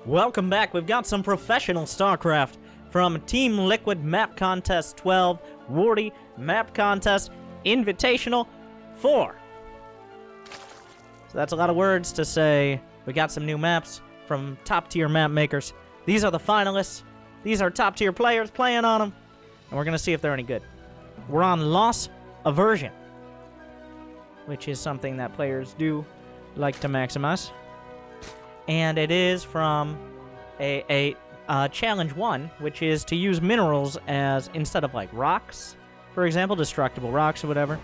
Welcome back. We've got some professional StarCraft from Team Liquid Map Contest 12, Warty Map Contest Invitational 4. So that's a lot of words to say. We got some new maps from top-tier map makers. These are the finalists. These are top-tier players playing on them. And we're going to see if they're any good. We're on Loss Aversion, which is something that players do like to maximize. And it is from a challenge 1, which is to use minerals as, instead of like rocks, for example, destructible rocks or whatever,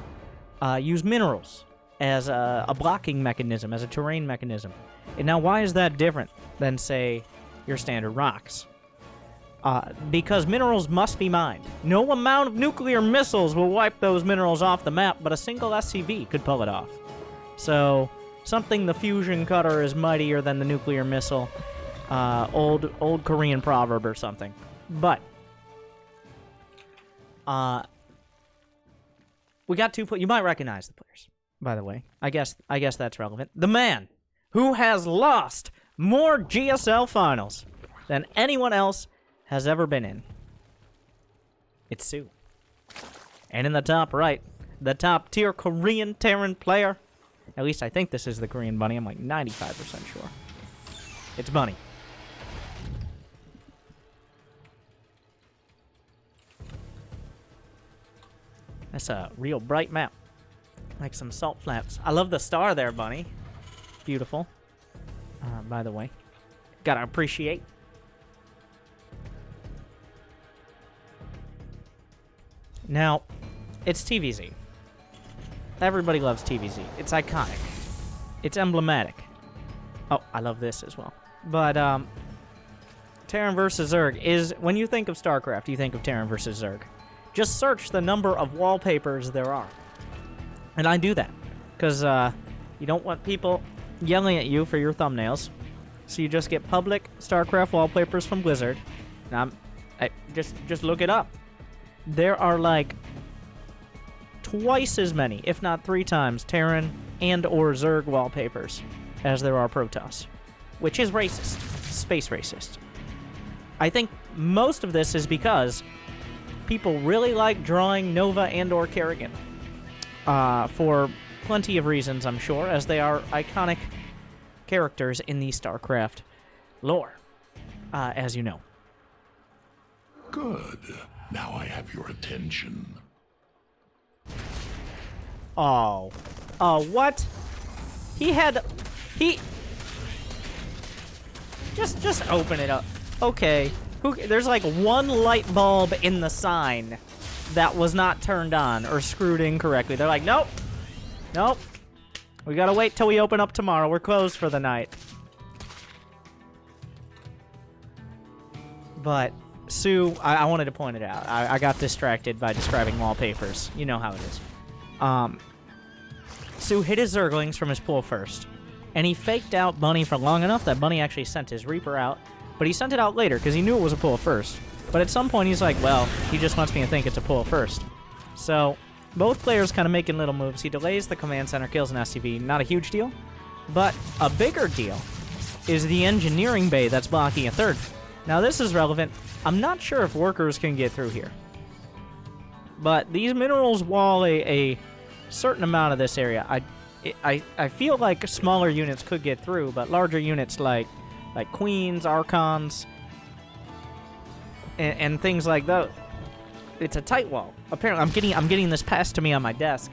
use minerals as a blocking mechanism, as a terrain mechanism. And now why is that different than, say, your standard rocks? Because minerals must be mined. No amount of nuclear missiles will wipe those minerals off the map, but a single SCV could pull it off. So something the fusion cutter is mightier than the nuclear missile. Old Korean proverb or something. But we got 2 you might recognize the players, by the way. I guess that's relevant. The man who has lost more GSL finals than anyone else has ever been in. It's soO. And in the top right, the top tier Korean Terran player. At least I think this is the Korean bunny. I'm like 95% sure. It's Bunny. That's a real bright map. Like some salt flaps. I love the star there, Bunny. Beautiful. By the way. Gotta appreciate. Now, it's TVZ. Everybody loves TVZ. It's iconic. It's emblematic. Oh, I love this as well. But, Terran vs. Zerg is... When you think of StarCraft, you think of Terran vs. Zerg. Just search the number of wallpapers there are. And I do that. Because, you don't want people yelling at you for your thumbnails. So you just get public StarCraft wallpapers from Blizzard. Now, just look it up. There are, like, twice as many, if not 3 times, Terran and or Zerg wallpapers as there are Protoss, which is racist. Space racist. I think most of this is because people really like drawing Nova and or Kerrigan. For plenty of reasons, I'm sure, as they are iconic characters in the StarCraft lore, as you know. Good. Now I have your attention. Oh. Oh, what? Just open it up. Okay. There's like one light bulb in the sign that was not turned on or screwed incorrectly. They're like, nope. Nope. We gotta wait till we open up tomorrow. We're closed for the night. But soO, I wanted to point it out. I got distracted by describing wallpapers. You know how it is. soO hit his Zerglings from his pool first. And he faked out Bunny for long enough that Bunny actually sent his Reaper out. But he sent it out later because he knew it was a pull first. But at some point he's like, well, he just wants me to think it's a pull first. So both players kind of making little moves. He delays the command center, kills an SCV. Not a huge deal. But a bigger deal is the engineering bay that's blocking a third. Now this is relevant. I'm not sure if workers can get through here. But these minerals wall a certain amount of this area. I feel like smaller units could get through, but larger units like Queens, Archons, and things like those. It's a tight wall. Apparently, I'm getting this passed to me on my desk.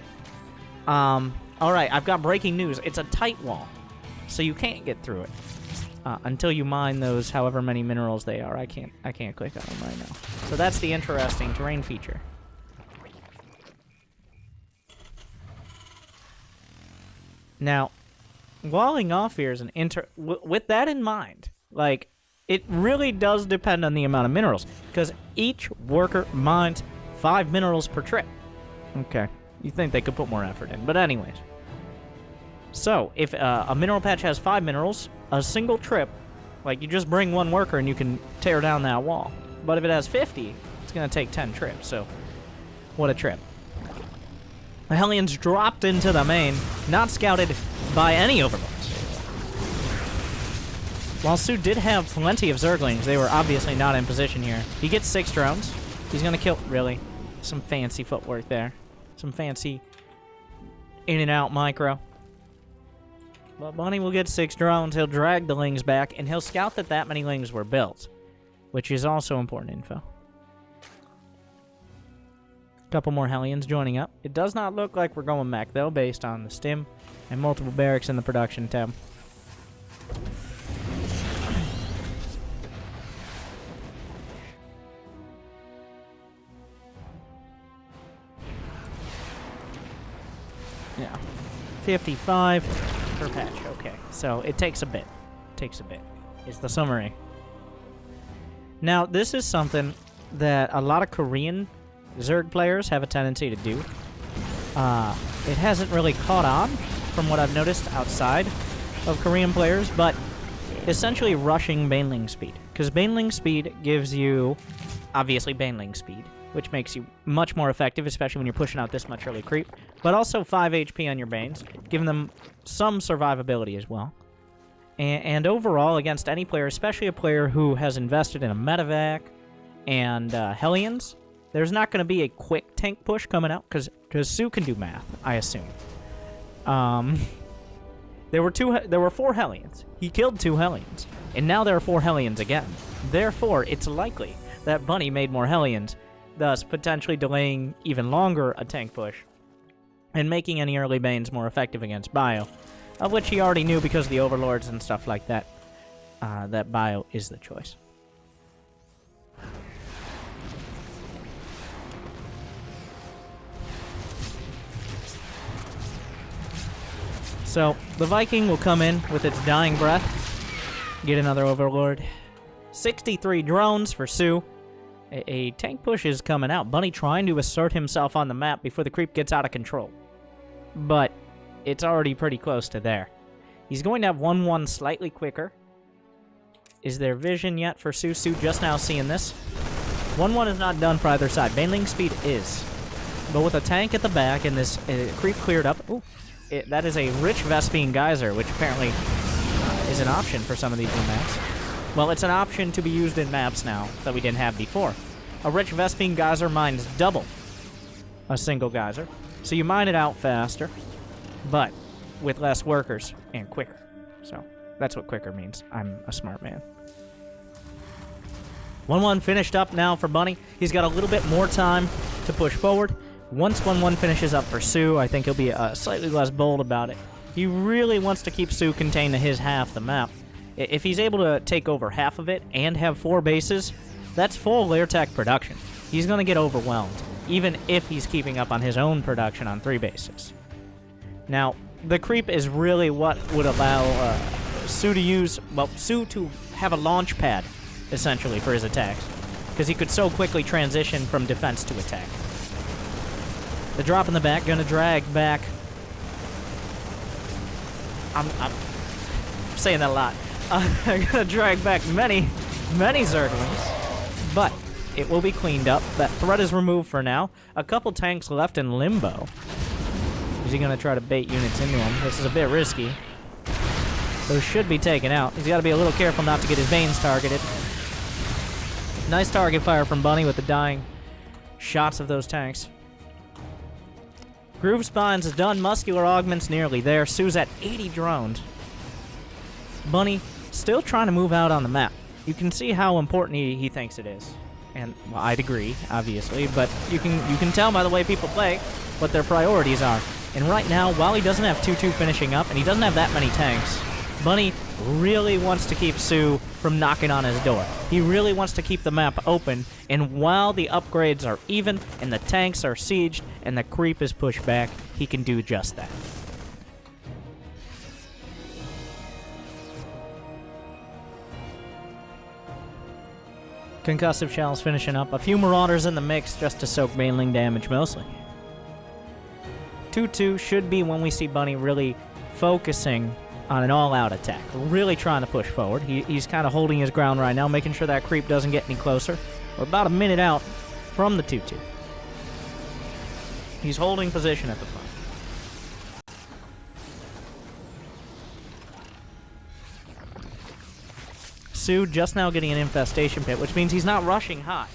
All right, I've got breaking news. It's a tight wall, so you can't get through it until you mine those however many minerals they are. I can't click on them right now. So that's the interesting terrain feature. Now, walling off here is an with that in mind, like, it really does depend on the amount of minerals, because each worker mines 5 minerals per trip. Okay, you think they could put more effort in, but anyways. So, if a mineral patch has 5 minerals, a single trip, like, you just bring 1 worker and you can tear down that wall. But if it has 50, it's going to take 10 trips, so what a trip. The Hellions dropped into the main, not scouted by any overlords. While soO did have plenty of Zerglings, they were obviously not in position here. He gets 6 drones. He's gonna kill... Really? Some fancy footwork there. Some fancy in and out micro. But Bunny will get 6 drones. He'll drag the lings back, and he'll scout that many lings were built, which is also important info. Couple more Hellions joining up. It does not look like we're going mech, though, based on the stim and multiple barracks in the production tab. Yeah. 55 per patch. Okay. So it takes a bit. Takes a bit. Is the summary. Now, this is something that a lot of Korean Zerg players have a tendency to do. It hasn't really caught on from what I've noticed outside of Korean players, but essentially rushing Baneling speed. Because Baneling speed gives you, obviously, Baneling speed, which makes you much more effective, especially when you're pushing out this much early creep, but also 5 HP on your Banes, giving them some survivability as well. And overall, against any player, especially a player who has invested in a medevac and Hellions, there's not going to be a quick tank push coming out, because soO can do math, I assume. There were 4 Hellions. He killed 2 Hellions, and now there are 4 Hellions again. Therefore, it's likely that Bunny made more Hellions, thus potentially delaying even longer a tank push, and making any early Banes more effective against Bio, of which he already knew because of the Overlords and stuff like that, that Bio is the choice. So, the Viking will come in with its dying breath, get another Overlord. 63 drones for soO. A tank push is coming out. Bunny trying to assert himself on the map before the creep gets out of control. But it's already pretty close to there. He's going to have 1-1 slightly quicker. Is there vision yet for soO? soO just now seeing this. 1-1 is not done for either side. Baneling speed is. But with a tank at the back and this creep cleared up... Ooh. That is a rich Vespene Geyser, which apparently is an option for some of these new maps. Well, it's an option to be used in maps now that we didn't have before. A rich Vespene Geyser mines double a single Geyser, so you mine it out faster, but with less workers and quicker. So that's what quicker means. I'm a smart man. 1-1 finished up now for Bunny. He's got a little bit more time to push forward. Once 1-1 finishes up for soO, I think he'll be slightly less bold about it. He really wants to keep soO contained to his half the map. If he's able to take over half of it and have 4 bases, that's full lair tech production. He's going to get overwhelmed, even if he's keeping up on his own production on 3 bases. Now, the creep is really what would allow soO to use, well, soO to have a launch pad, essentially, for his attacks, because he could so quickly transition from defense to attack. The drop in the back, gonna drag back. I'm saying that a lot. I'm gonna drag back many Zerglings, but it will be cleaned up. That threat is removed for now. A couple tanks left in limbo. Is he gonna try to bait units into him? This is a bit risky. Those should be taken out. He's got to be a little careful not to get his veins targeted. Nice target fire from Bunny with the dying shots of those tanks. Groove Spines is done. Muscular Augment's nearly there. soO's at 80 drones. Bunny still trying to move out on the map. You can see how important he thinks it is. And, well, I'd agree, obviously, but you can tell by the way people play what their priorities are. And right now, while he doesn't have 2-2 finishing up, and he doesn't have that many tanks, Bunny really wants to keep soO from knocking on his door. He really wants to keep the map open, and while the upgrades are even, and the tanks are sieged, and the creep is pushed back, he can do just that. Concussive Shells finishing up. A few Marauders in the mix just to soak Baneling damage mostly. 2-2 should be when we see Bunny really focusing on an all-out attack. Really trying to push forward. He's kind of holding his ground right now, making sure that creep doesn't get any closer. We're about a minute out from the 2-2. He's holding position at the front. soO just now getting an infestation pit, which means he's not rushing high.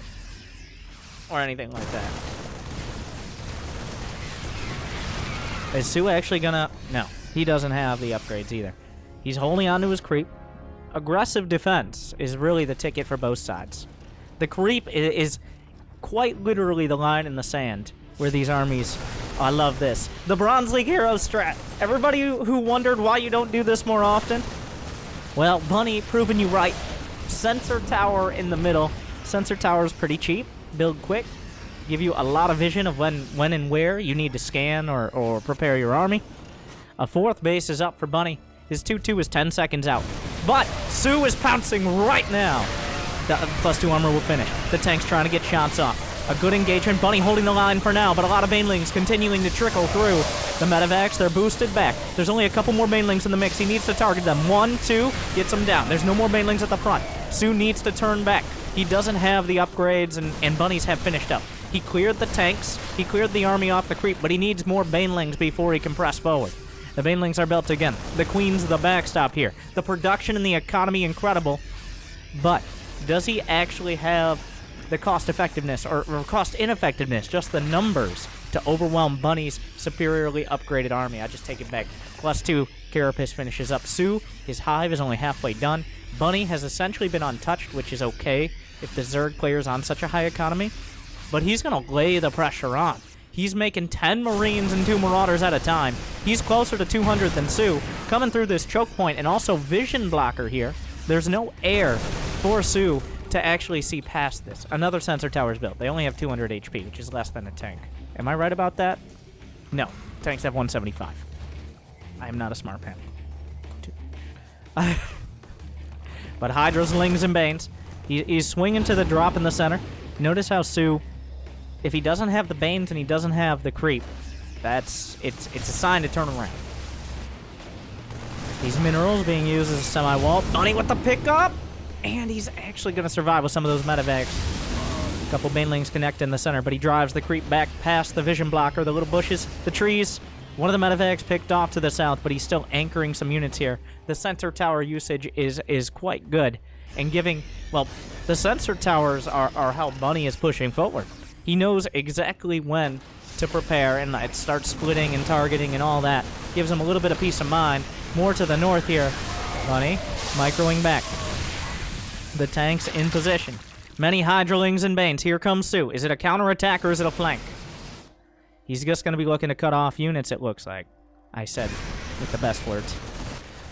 Or anything like that. Is soO actually gonna... No, he doesn't have the upgrades either. He's holding on to his creep. Aggressive defense is really the ticket for both sides. The creep is quite literally the line in the sand where these armies... Oh, I love this. The Bronze League Hero strat. Everybody who wondered why you don't do this more often? Well, Bunny, proving you right. Sensor tower in the middle. Sensor tower is pretty cheap. Build quick. Give you a lot of vision of when and where you need to scan or prepare your army. A fourth base is up for Bunny. His 2-2 is 10 seconds out. But soO is pouncing right now. The +2 armor will finish. The tank's trying to get shots off. A good engagement. Bunny holding the line for now, but a lot of banelings continuing to trickle through. The medevacs, they're boosted back. There's only a couple more banelings in the mix. He needs to target them. 1, 2, gets them down. There's no more banelings at the front. soO needs to turn back. He doesn't have the upgrades, and Bunnies have finished up. He cleared the tanks. He cleared the army off the creep, but he needs more banelings before he can press forward. The banelings are built again. The queen's the backstop here. The production and the economy incredible, but does he actually have the cost effectiveness or cost ineffectiveness, just the numbers, to overwhelm Bunny's superiorly upgraded army? I just take it back. +2 Carapace finishes up soO. His hive is only halfway done. Bunny has essentially been untouched, which is okay if the Zerg player's on such a high economy, but he's going to lay the pressure on. He's making 10 Marines and 2 Marauders at a time. He's closer to 200 than soO. Coming through this choke point, and also vision blocker here. There's no air for soO to actually see past this. Another sensor tower's built. They only have 200 HP, which is less than a tank. Am I right about that? No. Tanks have 175. I am not a smart pen. But Hydras, Lings, and Banes. He's swinging to the drop in the center. Notice how soO, if he doesn't have the Banes and he doesn't have the creep, it's a sign to turn around. These minerals being used as a semi-wall. Bunny with the pickup! And he's actually going to survive with some of those medevacs. A couple banelings connect in the center, but he drives the creep back past the vision blocker, the little bushes, the trees. One of the medevacs picked off to the south, but he's still anchoring some units here. The sensor tower usage is quite good. And giving, well, the sensor towers are how Bunny is pushing forward. He knows exactly when to prepare, and it starts splitting and targeting and all that. Gives him a little bit of peace of mind. More to the north here. Bunny, microing back. The tank's in position. Many Hydralings and Banes. Here comes soO. Is it a counterattack or is it a flank? He's just going to be looking to cut off units, it looks like. I said with the best words.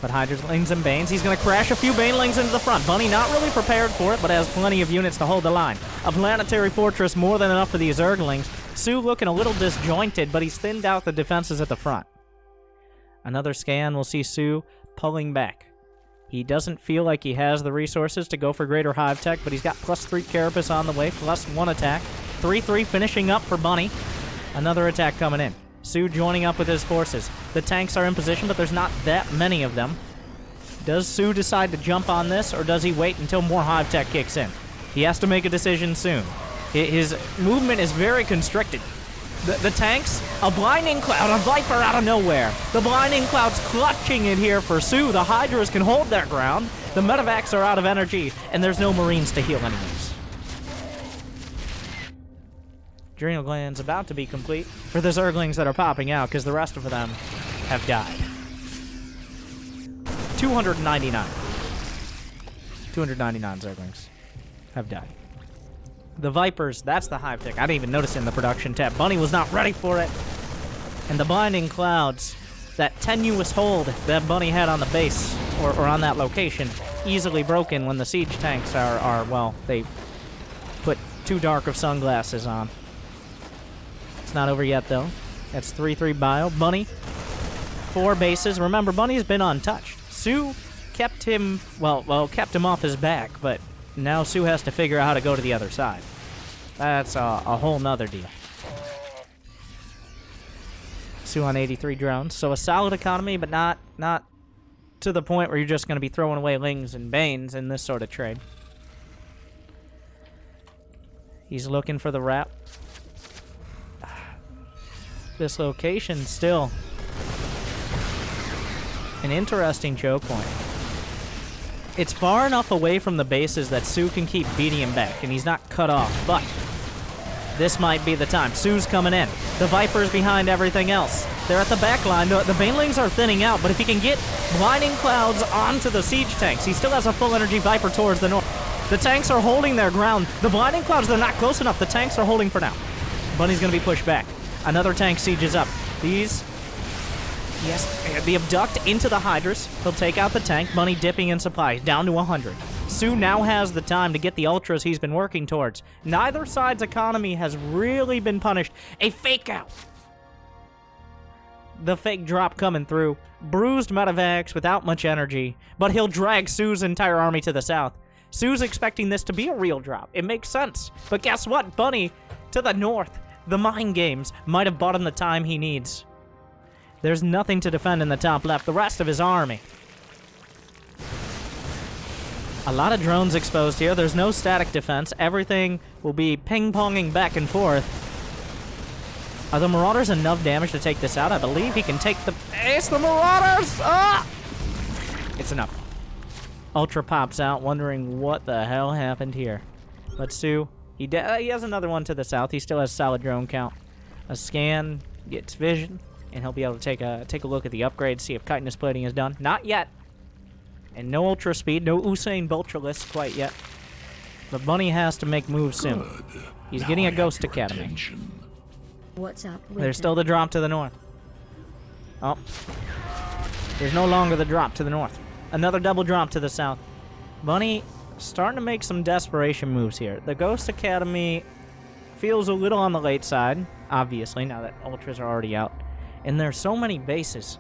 But Hydralings and Banes, he's going to crash a few Banelings into the front. Bunny not really prepared for it, but has plenty of units to hold the line. A planetary fortress, more than enough for these Zerglings. soO looking a little disjointed, but he's thinned out the defenses at the front. Another scan, we'll see soO pulling back. He doesn't feel like he has the resources to go for greater hive tech, but he's got +3 Carapace on the way, +1 attack. 3-3 finishing up for Bunny. Another attack coming in. soO joining up with his forces. The tanks are in position, but there's not that many of them. Does soO decide to jump on this, or does he wait until more hive tech kicks in? He has to make a decision soon. His movement is very constricted. The tanks, a blinding cloud, a Viper out of nowhere. The blinding cloud's clutching it here for soO. The Hydras can hold their ground. The medevacs are out of energy, and there's no Marines to heal enemies. Adrenal gland's about to be complete for the Zerglings that are popping out, because the rest of them have died. 299. 299 Zerglings have died. The Vipers, that's the hive tech. I didn't even notice it in the production tab. Bunny was not ready for it. And the blinding clouds, that tenuous hold that Bunny had on the base, or on that location, easily broken when the siege tanks are well, they put too dark of sunglasses on. It's not over yet, though. That's 3-3 bio. Bunny, 4 bases. Remember, Bunny's been untouched. soO kept him, kept him off his back, but now soO has to figure out how to go to the other side. That's a whole nother deal. soO on 83 drones. So a solid economy, but not to the point where you're just going to be throwing away Lings and Banes in this sort of trade. He's looking for the wrap. This location still an interesting choke point. It's far enough away from the bases that soO can keep beating him back, and he's not cut off, but this might be the time. soO's coming in. The Viper's behind everything else. They're at the back line. The Banelings are thinning out, but if he can get blinding clouds onto the siege tanks, he still has a full energy Viper towards the north. The tanks are holding their ground. The blinding clouds, they're not close enough. The tanks are holding for now. Bunny's going to be pushed back. Another tank sieges up. These... Yes, the abduct into the Hydras. He'll take out the tank. Bunny dipping in supplies, down to 100. soO now has the time to get the Ultras he's been working towards. Neither side's economy has really been punished. A fake out. The fake drop coming through. Bruised medevacs without much energy, but he'll drag soO's entire army to the south. soO's expecting this to be a real drop. It makes sense. But guess what, Bunny? To the north. The mind games might have bought him the time he needs. There's nothing to defend in the top left. The rest of his army. A lot of drones exposed here. There's no static defense. Everything will be ping-ponging back and forth. Are the Marauders enough damage to take this out? I believe he can take the base. The Marauders! Ah! It's enough. Ultra pops out, wondering what the hell happened here. But soO, he has another one to the south. He still has solid drone count. A scan, gets vision, and he'll be able to take a look at the upgrade, see if chitinous plating is done. Not yet. And no ultra speed, no Usain Boltralist quite yet. But Bunny has to make moves soon. He's getting a Ghost Academy. What's up, Winter? There's still the drop to the north. Oh. There's no longer the drop to the north. Another double drop to the south. Bunny starting to make some desperation moves here. The Ghost Academy feels a little on the late side, obviously, now that Ultras are already out. And there's so many bases.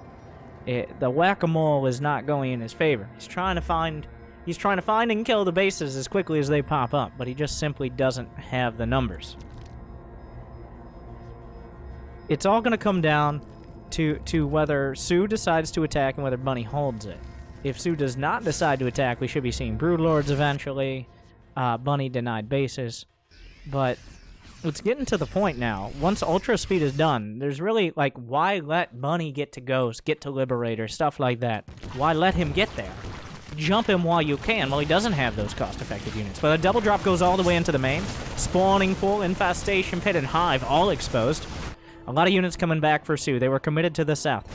The whack-a-mole is not going in his favor. He's trying to find and kill the bases as quickly as they pop up, but he just simply doesn't have the numbers. It's all going to come down to whether soO decides to attack and whether Bunny holds it. If soO does not decide to attack, we should be seeing Broodlords eventually. Bunny denied bases. But it's getting to the point now. Once Ultra Speed is done, there's really, like, why let Bunny get to Ghost, get to Liberator, stuff like that? Why let him get there? Jump him while you can. Well, he doesn't have those cost-effective units. But a double drop goes all the way into the main. Spawning Pool, Infestation Pit, and Hive all exposed. A lot of units coming back for soO. They were committed to the south.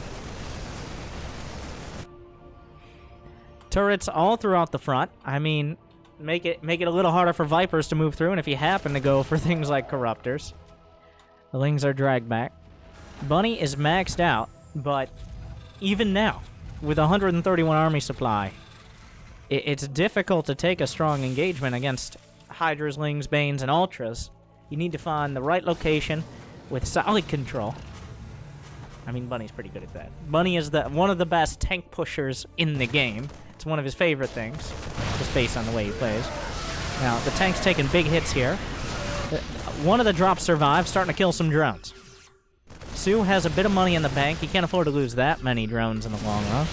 Turrets all throughout the front. I mean, make it a little harder for Vipers to move through, and if you happen to go for things like Corruptors, the Lings are dragged back. Bunny is maxed out, but even now, with 131 army supply, it's difficult to take a strong engagement against Hydras, Lings, Banes, and Ultras. You need to find the right location with solid control. I mean, Bunny's pretty good at that. Bunny is one of the best tank pushers in the game. It's one of his favorite things, just based on the way he plays. Now, the tank's taking big hits here. One of the drops survives, starting to kill some drones. soO has a bit of money in the bank. He can't afford to lose that many drones in the long run.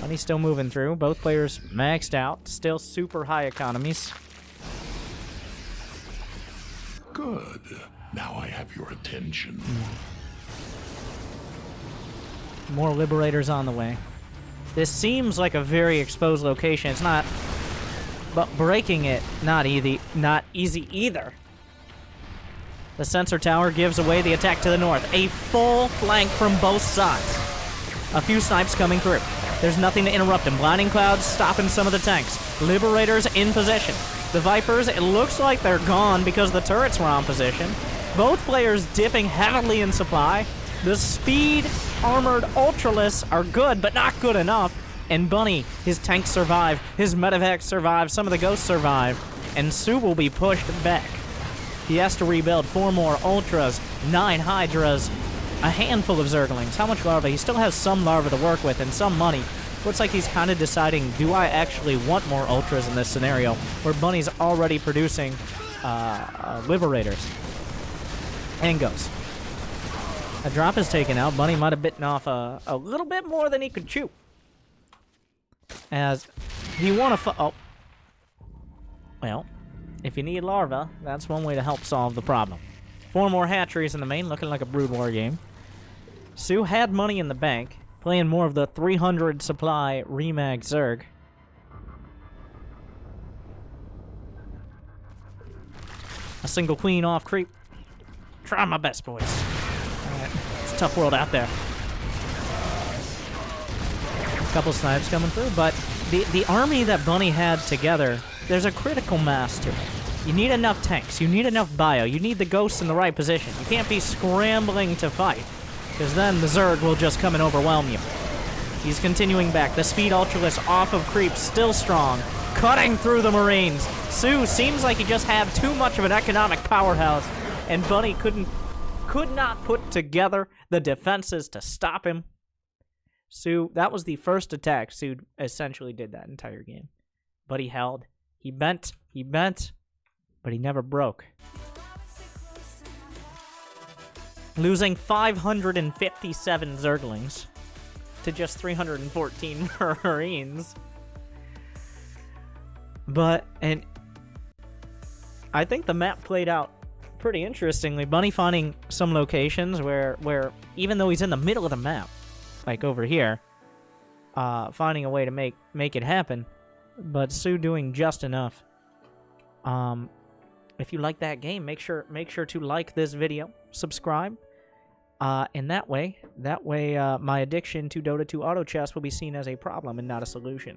Bunny's still moving through. Both players maxed out. Still super high economies. Good. Now I have your attention. More Liberators on the way. This seems like a very exposed location. It's not, but breaking it, not easy either. The sensor tower gives away the attack to the north. A full flank from both sides. A few snipes coming through. There's nothing to interrupt them. Blinding clouds stopping some of the tanks. Liberators in position. The Vipers, it looks like they're gone because the turrets were on position. Both players dipping heavily in supply. The speed armored Ultralists are good, but not good enough. And Bunny, his tanks survive, his medevacs survive, some of the ghosts survive, and soO will be pushed back. He has to rebuild 4 more Ultras, 9 Hydras, a handful of Zerglings. How much larva? He still has some larva to work with and some money. Looks like he's kind of deciding, do I actually want more Ultras in this scenario, where Bunny's already producing Liberators and Ghosts. A drop is taken out. Bunny might have bitten off a little bit more than he could chew. As he won oh. Well, if you need larva, that's one way to help solve the problem. 4 more hatcheries in the main, looking like a Brood War game. soO had money in the bank, playing more of the 300 supply Remag Zerg. a single queen off creep. Try my best, boys. Alright, it's a tough world out there. A couple snipes coming through, but the army that Bunny had together, there's a critical mass to it. You need enough tanks, you need enough bio, you need the ghosts in the right position. You can't be scrambling to fight, because then the Zerg will just come and overwhelm you. He's continuing back. The speed ultralisk off of creep, still strong, cutting through the Marines. soO seems like he just had too much of an economic powerhouse, and Bunny could not put together the defenses to stop him. soO, that was the first attack. soO essentially did that entire game. But he held. He bent, but he never broke. Losing 557 Zerglings to just 314 Marines. And I think the map played out pretty interestingly. Bunny finding some locations where even though he's in the middle of the map, like over here, finding a way to make it happen, but soO doing just enough. If you like that game, make sure to like this video, subscribe, and that way, my addiction to Dota 2 auto chess will be seen as a problem and not a solution.